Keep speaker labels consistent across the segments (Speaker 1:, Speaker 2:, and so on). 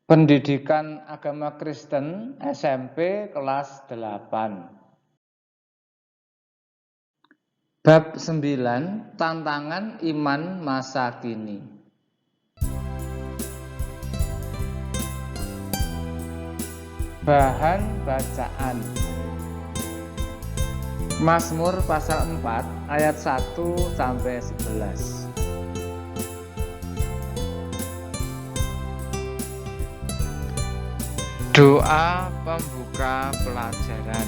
Speaker 1: Pendidikan Agama Kristen SMP kelas 8. Bab 9, Tantangan Iman Masa Kini. Bahan bacaan Mazmur pasal 4 ayat 1 sampai 11. Doa pembuka pelajaran.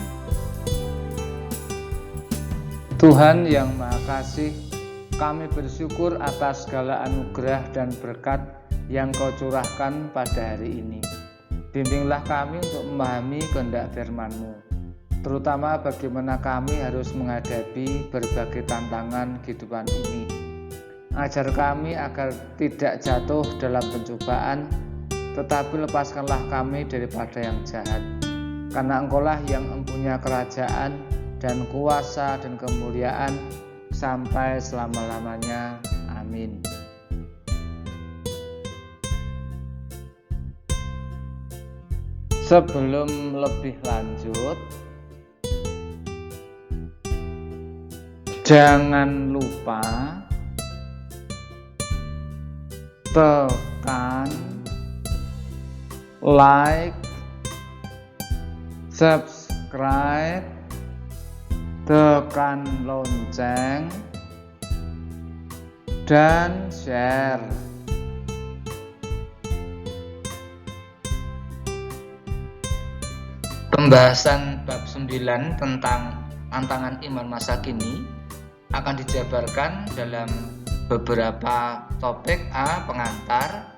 Speaker 1: Tuhan yang Maha Kasih, kami bersyukur atas segala anugerah dan berkat yang Kau curahkan pada hari ini. Bimbinglah kami untuk memahami kehendak firman-Mu, terutama bagaimana kami harus menghadapi berbagai tantangan kehidupan ini. Ajar kami agar tidak jatuh dalam pencobaan, tetapi lepaskanlah kami daripada yang jahat. Karena Engkaulah yang mempunyai kerajaan dan kuasa dan kemuliaan sampai selama-lamanya. Amin. Sebelum lebih lanjut, jangan lupa tekan like, subscribe, tekan lonceng, dan share. Pembahasan bab 9 tentang tantangan iman masa kini akan dijabarkan dalam beberapa topik. A. Pengantar,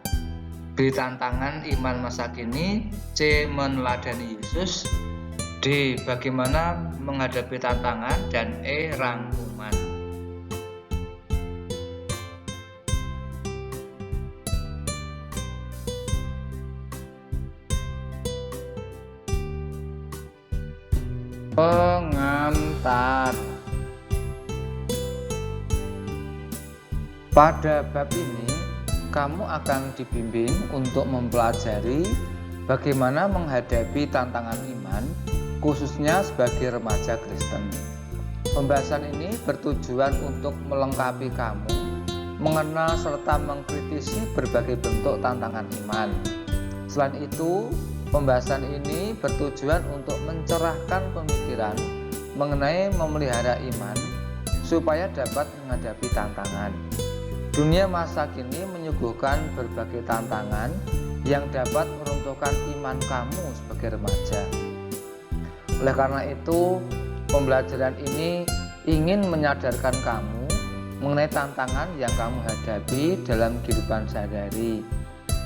Speaker 1: B. Tantangan iman masa kini, C. Meneladani Yesus, D. Bagaimana menghadapi tantangan, dan E. Rangkuman. Pengantar. Pada bab ini kamu akan dibimbing untuk mempelajari bagaimana menghadapi tantangan iman, khususnya sebagai remaja Kristen. Pembahasan ini bertujuan untuk melengkapi kamu mengenal serta mengkritisi berbagai bentuk tantangan iman. Selain itu, pembahasan ini bertujuan untuk mencerahkan pemikiran mengenai memelihara iman supaya dapat menghadapi tantangan. Dunia masa kini menyuguhkan berbagai tantangan yang dapat meruntuhkan iman kamu sebagai remaja. Oleh karena itu, pembelajaran ini ingin menyadarkan kamu mengenai tantangan yang kamu hadapi dalam kehidupan sehari-hari.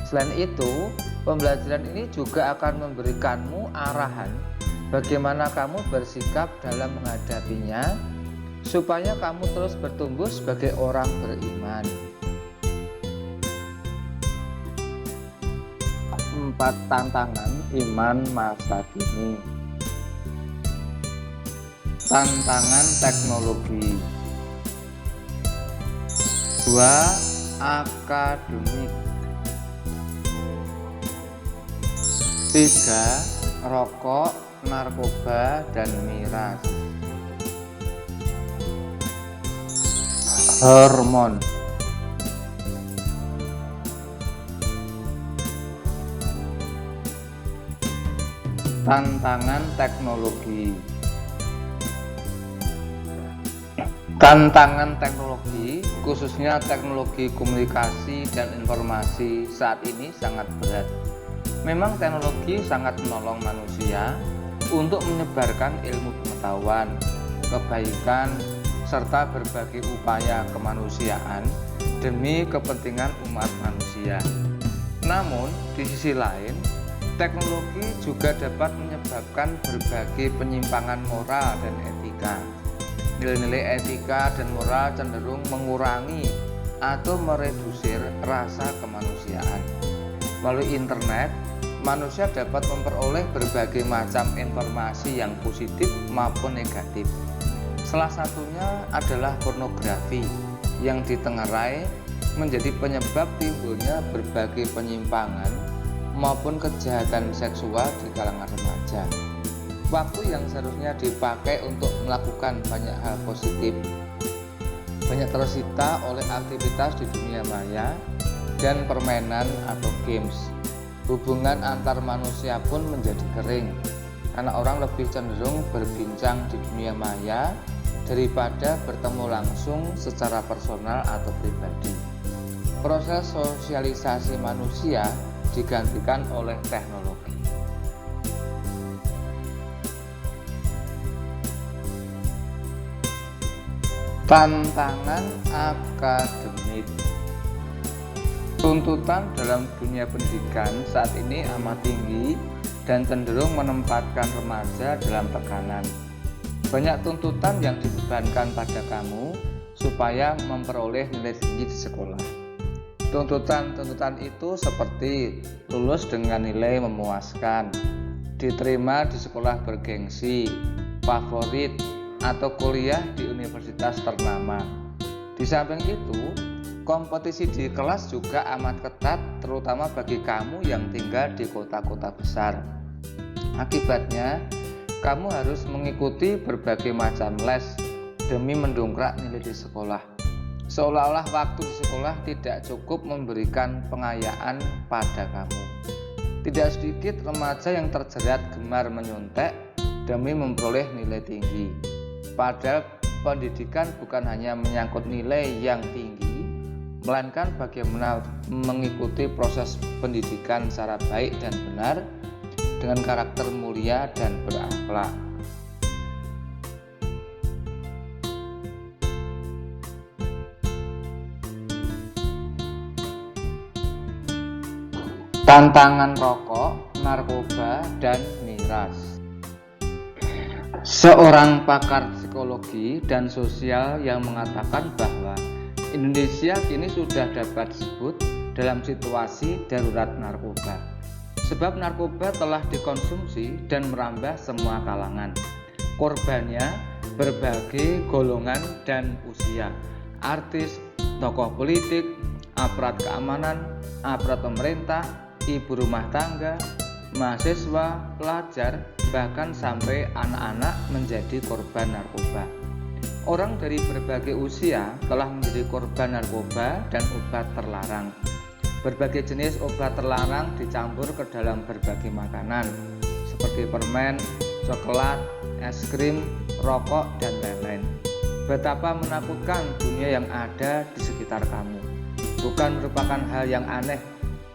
Speaker 1: Selain itu, pembelajaran ini juga akan memberikanmu arahan bagaimana kamu bersikap dalam menghadapinya, supaya kamu terus bertumbuh sebagai orang beriman. 4 tantangan iman masa kini. Tantangan teknologi. 2. Akademik. 3. Rokok, narkoba, dan miras. Hormon. Tantangan teknologi. Tantangan teknologi, khususnya teknologi komunikasi dan informasi saat ini sangat berat. Memang teknologi sangat menolong manusia untuk menyebarkan ilmu pengetahuan, kebaikan, serta berbagai upaya kemanusiaan demi kepentingan umat manusia. Namun, di sisi lain, teknologi juga dapat menyebabkan berbagai penyimpangan moral dan etika. Nilai-nilai etika dan moral cenderung mengurangi atau meredusir rasa kemanusiaan. Melalui internet, manusia dapat memperoleh berbagai macam informasi yang positif maupun negatif. Salah satunya adalah pornografi yang ditengarai menjadi penyebab timbulnya berbagai penyimpangan maupun kejahatan seksual di kalangan remaja. Waktu yang seharusnya dipakai untuk melakukan banyak hal positif banyak tersita oleh aktivitas di dunia maya dan permainan atau games. Hubungan antar manusia pun menjadi kering karena orang lebih cenderung berbincang di dunia maya daripada bertemu langsung secara personal atau pribadi. Proses sosialisasi manusia digantikan oleh teknologi. Tantangan akademik. Tuntutan dalam dunia pendidikan saat ini amat tinggi dan cenderung menempatkan remaja dalam tekanan. Banyak tuntutan yang dibebankan pada kamu supaya memperoleh nilai tinggi di sekolah. Tuntutan-tuntutan itu seperti lulus dengan nilai memuaskan, diterima di sekolah bergengsi, favorit, atau kuliah di universitas ternama. Di samping itu, kompetisi di kelas juga amat ketat, terutama bagi kamu yang tinggal di kota-kota besar. Akibatnya, kamu harus mengikuti berbagai macam les demi mendongkrak nilai di sekolah. Seolah-olah waktu di sekolah tidak cukup memberikan pengayaan pada kamu. Tidak sedikit remaja yang terjerat gemar menyontek demi memperoleh nilai tinggi. Padahal pendidikan bukan hanya menyangkut nilai yang tinggi, melainkan bagaimana mengikuti proses pendidikan secara baik dan benar dengan karakter mulia dan berakhlak. Tantangan rokok, narkoba, dan miras. Seorang pakar psikologi dan sosial yang mengatakan bahwa Indonesia kini sudah dapat disebut dalam situasi darurat narkoba. Sebab narkoba telah dikonsumsi dan merambah semua kalangan. Korbannya berbagai golongan dan usia. Artis, tokoh politik, aparat keamanan, aparat pemerintah, ibu rumah tangga, mahasiswa, pelajar, bahkan sampai anak-anak menjadi korban narkoba. Orang dari berbagai usia telah menjadi korban narkoba dan obat terlarang. Berbagai jenis obat terlarang dicampur ke dalam berbagai makanan seperti permen, coklat, es krim, rokok, dan lain-lain. Betapa menakutkan dunia yang ada di sekitar kamu. Bukan merupakan hal yang aneh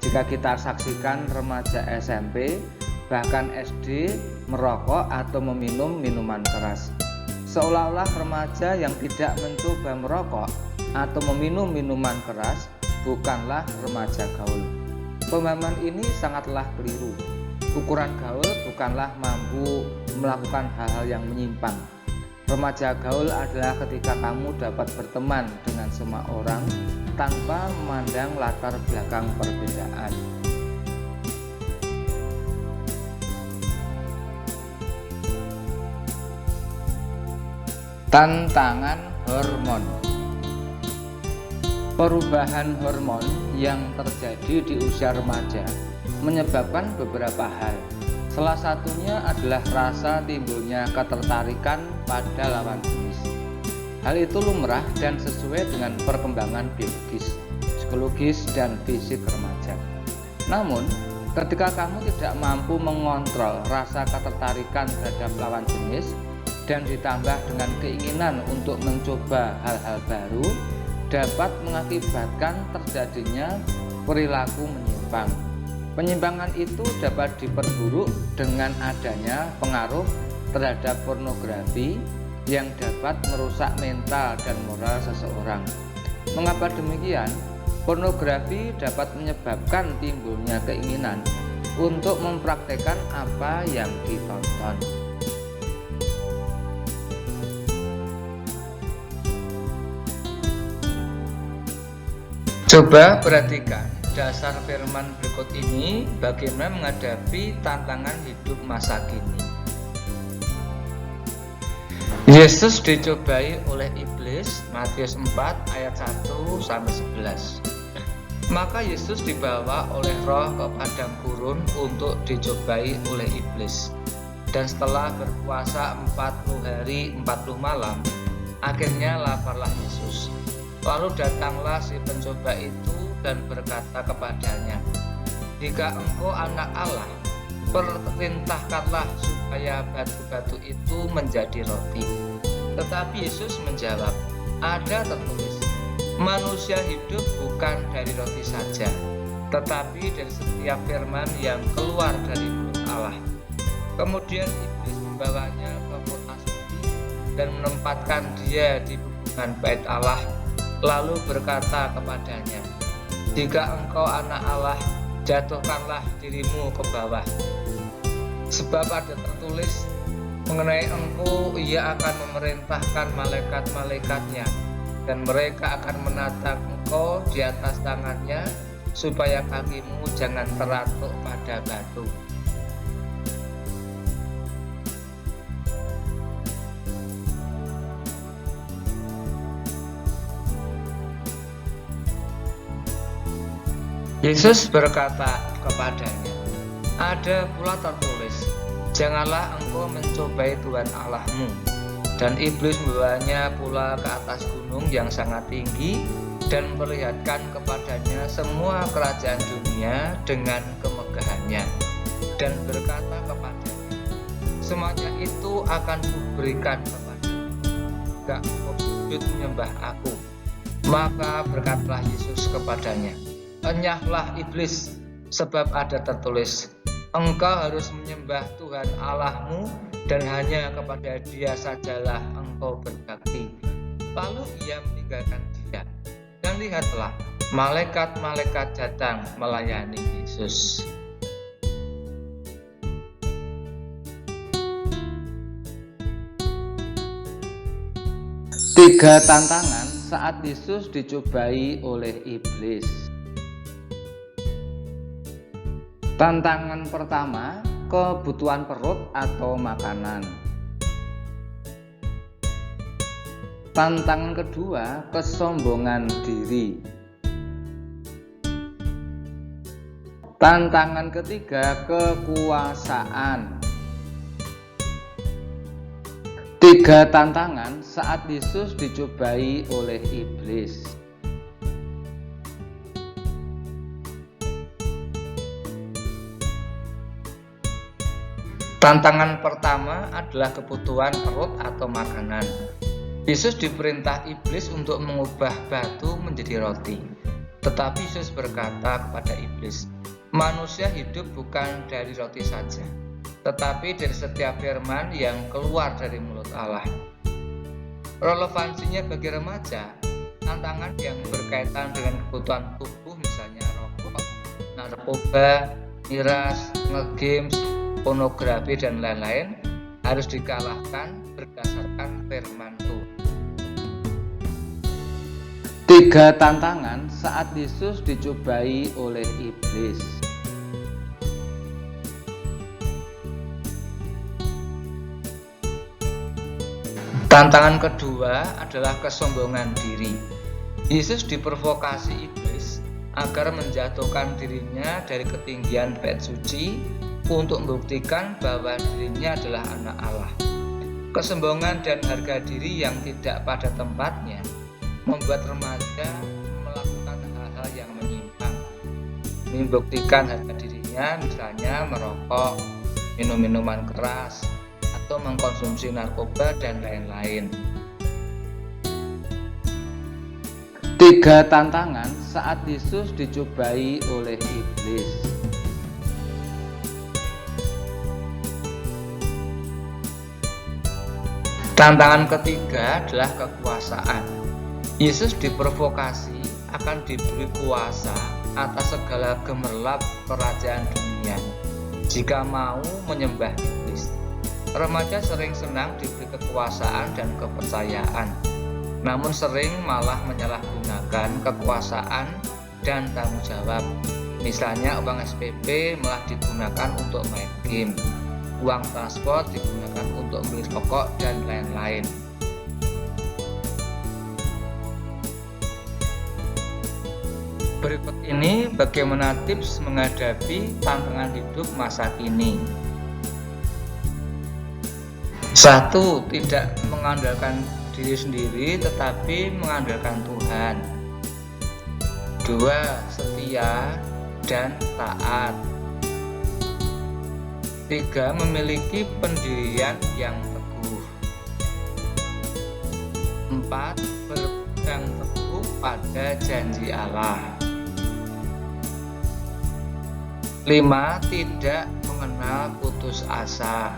Speaker 1: jika kita saksikan remaja SMP, bahkan SD, merokok atau meminum minuman keras. Seolah-olah remaja yang tidak mencoba merokok atau meminum minuman keras bukanlah remaja gaul. Pemahaman ini sangatlah keliru. Ukuran gaul bukanlah mampu melakukan hal-hal yang menyimpang. Remaja gaul adalah ketika kamu dapat berteman dengan semua orang tanpa memandang latar belakang perbedaan. Tantangan hormon. Perubahan hormon yang terjadi di usia remaja menyebabkan beberapa hal. Salah satunya adalah rasa timbulnya ketertarikan pada lawan jenis. Hal itu lumrah dan sesuai dengan perkembangan biologis, psikologis, dan fisik remaja. Namun, ketika kamu tidak mampu mengontrol rasa ketertarikan terhadap lawan jenis dan ditambah dengan keinginan untuk mencoba hal-hal baru, dapat mengakibatkan terjadinya perilaku menyimpang. Penyimpangan itu dapat diperburuk dengan adanya pengaruh terhadap pornografi yang dapat merusak mental dan moral seseorang. Mengapa demikian? Pornografi dapat menyebabkan timbulnya keinginan untuk mempraktekkan apa yang ditonton. Coba perhatikan dasar firman berikut ini bagaimana menghadapi tantangan hidup masa kini. Yesus dicobai oleh iblis, Matius 4 ayat 1-11. Maka Yesus dibawa oleh Roh ke padang gurun untuk dicobai oleh iblis. Dan setelah berpuasa 40 hari 40 malam, akhirnya laparlah Yesus. Lalu datanglah si pencoba itu dan berkata kepadanya, "Jika engkau anak Allah, perintahkanlah supaya batu-batu itu menjadi roti." Tetapi Yesus menjawab, "Ada tertulis, manusia hidup bukan dari roti saja, tetapi dari setiap firman yang keluar dari mulut Allah." Kemudian iblis membawanya ke kota suci dan menempatkan dia di hubungan bait Allah, lalu berkata kepadanya, "Jika engkau anak Allah, jatuhkanlah dirimu ke bawah. Sebab ada tertulis, mengenai engkau ia akan memerintahkan malaikat-malaikatnya, dan mereka akan menatang engkau di atas tangannya, supaya kakimu jangan teratuk pada batu." Yesus berkata kepadanya, "Ada pula tertulis, janganlah engkau mencobai Tuhan Allahmu." Dan iblis membawanya pula ke atas gunung yang sangat tinggi dan memperlihatkan kepadanya semua kerajaan dunia dengan kemegahannya, dan berkata kepadanya, "Semuanya itu akan kuberikan kepadamu, jika engkau sujud menyembah aku." Maka berkatalah Yesus kepadanya, "Enyahlah iblis, sebab ada tertulis, engkau harus menyembah Tuhan Allahmu, dan hanya kepada Dia sajalah engkau berbakti." Lalu ia meninggalkan dia, dan lihatlah, malaikat-malaikat datang melayani Yesus. Tiga tantangan saat Yesus dicobai oleh iblis. Tantangan pertama, kebutuhan perut atau makanan. Tantangan kedua, kesombongan diri. Tantangan ketiga, kekuasaan. Tiga tantangan saat Yesus dicobai oleh iblis. Tantangan pertama adalah kebutuhan perut atau makanan. Yesus diperintah iblis untuk mengubah batu menjadi roti. Tetapi Yesus berkata kepada iblis, "Manusia hidup bukan dari roti saja, tetapi dari setiap firman yang keluar dari mulut Allah." Relevansinya bagi remaja, tantangan yang berkaitan dengan kebutuhan tubuh, misalnya rokok, narkoba, miras, ngegames, pornografi, dan lain-lain, harus dikalahkan berdasarkan firman Tuhan. Tiga tantangan saat Yesus dicobai oleh iblis. Tantangan kedua adalah kesombongan diri. Yesus diprovokasi iblis agar menjatuhkan dirinya dari ketinggian bait suci untuk membuktikan bahwa dirinya adalah anak Allah. Kesombongan dan harga diri yang tidak pada tempatnya membuat remaja melakukan hal-hal yang menyimpang, membuktikan harga dirinya, misalnya merokok, minum minuman keras, atau mengkonsumsi narkoba, dan lain-lain. Tiga tantangan saat Yesus dicobai oleh iblis. Tantangan ketiga adalah kekuasaan. Yesus diprovokasi akan diberi kuasa atas segala gemerlap kerajaan dunia jika mau menyembah iblis. Remaja sering senang diberi kekuasaan dan kepercayaan, namun sering malah menyalahgunakan kekuasaan dan tanggung jawab. Misalnya uang SPP malah digunakan untuk main game, uang transport digunakan untuk beli rokok, dan lain-lain. Berikut ini bagaimana tips menghadapi tantangan hidup masa kini. 1. Tidak mengandalkan diri sendiri tetapi mengandalkan Tuhan. 2. Setia dan taat. 3. Memiliki pendirian yang teguh. 4. Berpegang teguh pada janji Allah. 5. Tidak mengenal putus asa.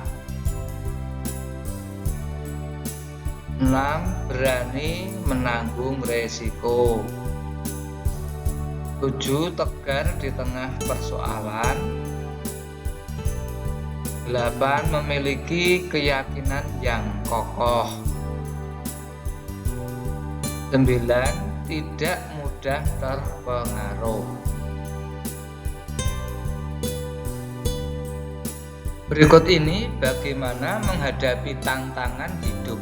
Speaker 1: 6. Berani menanggung resiko. 7. Tegar di tengah persoalan. 8. Memiliki keyakinan yang kokoh. 9. Tidak mudah terpengaruh. Berikut ini bagaimana menghadapi tantangan hidup.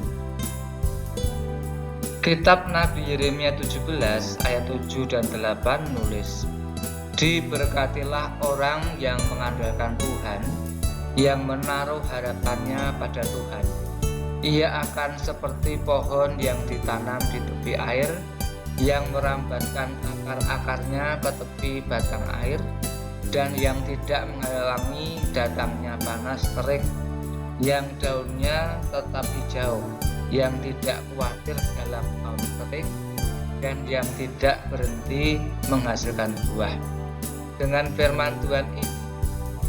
Speaker 1: Kitab Nabi Yeremia 17 ayat 7 dan 8 menulis, "Diberkatilah orang yang mengandalkan Tuhan, yang menaruh harapannya pada Tuhan. Ia akan seperti pohon yang ditanam di tepi air, yang merambatkan akar-akarnya ke tepi batang air, dan yang tidak mengalami datangnya panas terik, yang daunnya tetap hijau, yang tidak khawatir dalam tahun kering, dan yang tidak berhenti menghasilkan buah." Dengan firman Tuhan ini,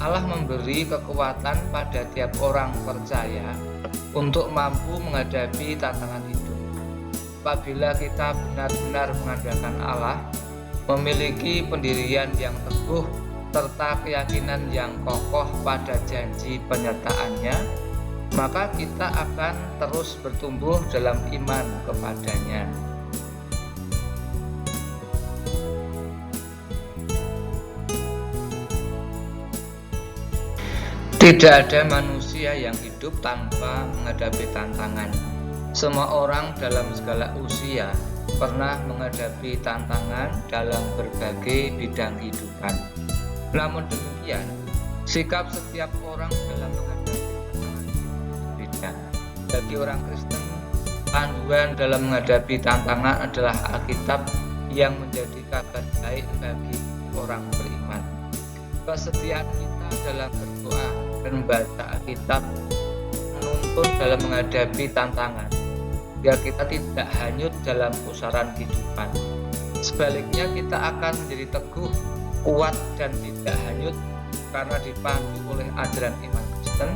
Speaker 1: Allah memberi kekuatan pada tiap orang percaya untuk mampu menghadapi tantangan hidup. Apabila kita benar-benar mengandalkan Allah, memiliki pendirian yang teguh, serta keyakinan yang kokoh pada janji penyertaannya, maka kita akan terus bertumbuh dalam iman kepadanya. Tidak ada manusia yang hidup tanpa menghadapi tantangan. Semua orang dalam segala usia pernah menghadapi tantangan dalam berbagai bidang kehidupan. Namun demikian, sikap setiap orang dalam menghadapi tantangan berbeda. Bagi orang Kristen, panduan dalam menghadapi tantangan adalah Alkitab yang menjadi kabar baik bagi orang beriman. Kesetiaan kita dalam berdoa dan membaca Alkitab menuntun dalam menghadapi tantangan, agar kita tidak hanyut dalam pusaran kehidupan. Sebaliknya, kita akan menjadi teguh, kuat, dan tidak hanyut karena dipandu oleh ajaran iman Kristen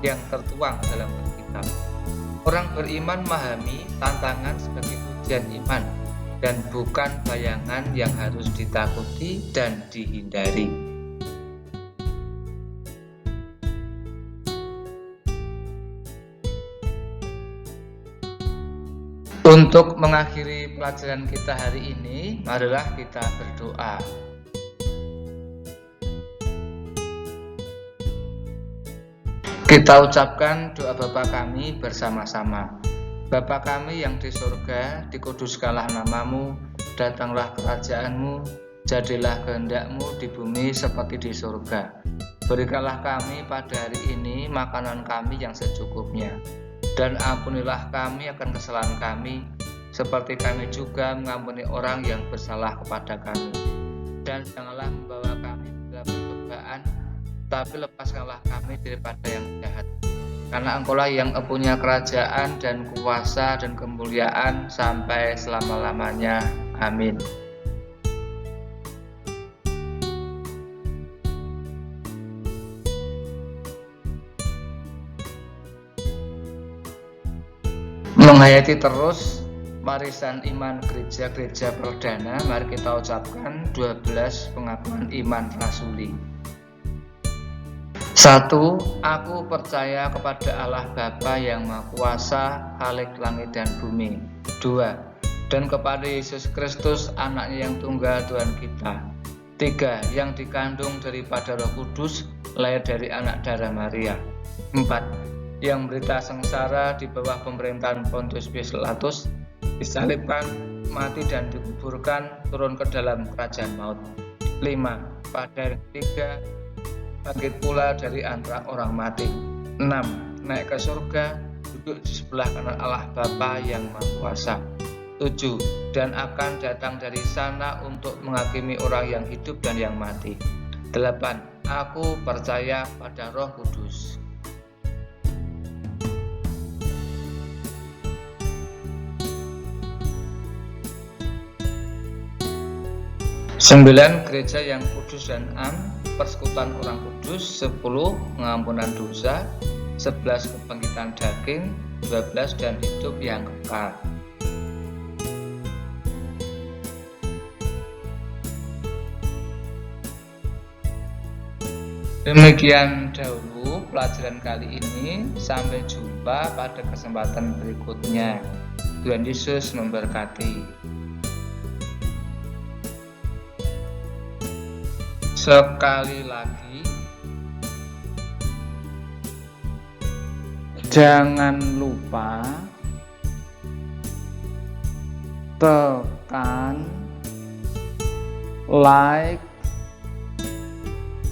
Speaker 1: yang tertuang dalam Alkitab. Orang beriman memahami tantangan sebagai ujian iman dan bukan bayangan yang harus ditakuti dan dihindari. Untuk mengakhiri pelajaran kita hari ini, marilah kita berdoa. Kita ucapkan doa Bapa kami bersama-sama. Bapa kami yang di surga, dikuduskanlah namamu, datanglah kerajaanmu, jadilah kehendak-mu di bumi seperti di surga. Berikanlah kami pada hari ini makanan kami yang secukupnya, dan ampunilah kami akan kesalahan kami, seperti kami juga mengampuni orang yang bersalah kepada kami. Dan janganlah membawa kami dalam pencobaan, tapi lepaskanlah kami daripada yang jahat. Karena Engkaulah yang punya kerajaan dan kuasa dan kemuliaan sampai selama-lamanya. Amin. Menghayati terus warisan iman gereja-gereja perdana, mari kita ucapkan 12 pengakuan iman rasuli. 1. Aku percaya kepada Allah Bapa yang Maha Kuasa, Khalik langit dan bumi. 2. Dan kepada Yesus Kristus, anaknya yang tunggal Tuhan kita. 3. Yang dikandung daripada Roh Kudus, lahir dari anak darah Maria. 4. Yang menderita sengsara di bawah pemerintahan Pontius Pilatus, disalibkan, mati dan dikuburkan, turun ke dalam kerajaan maut. 5. Pada hari ketiga, bangkit pula dari antara orang mati. 6. Naik ke surga, duduk di sebelah kanan Allah Bapa yang Maha Kuasa. 7. Dan akan datang dari sana untuk menghakimi orang yang hidup dan yang mati. 8. Aku percaya pada Roh Kudus. Sembilan, gereja yang kudus dan am, persekutuan orang kudus. 10, pengampunan dosa. 11, kebangkitan daging. 12, dan hidup yang kekal. Demikian dahulu pelajaran kali ini. Sampai jumpa pada kesempatan berikutnya. Tuhan Yesus memberkati. Sekali lagi, jangan lupa tekan like,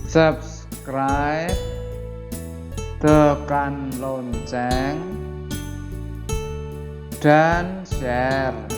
Speaker 1: subscribe, tekan lonceng, dan share.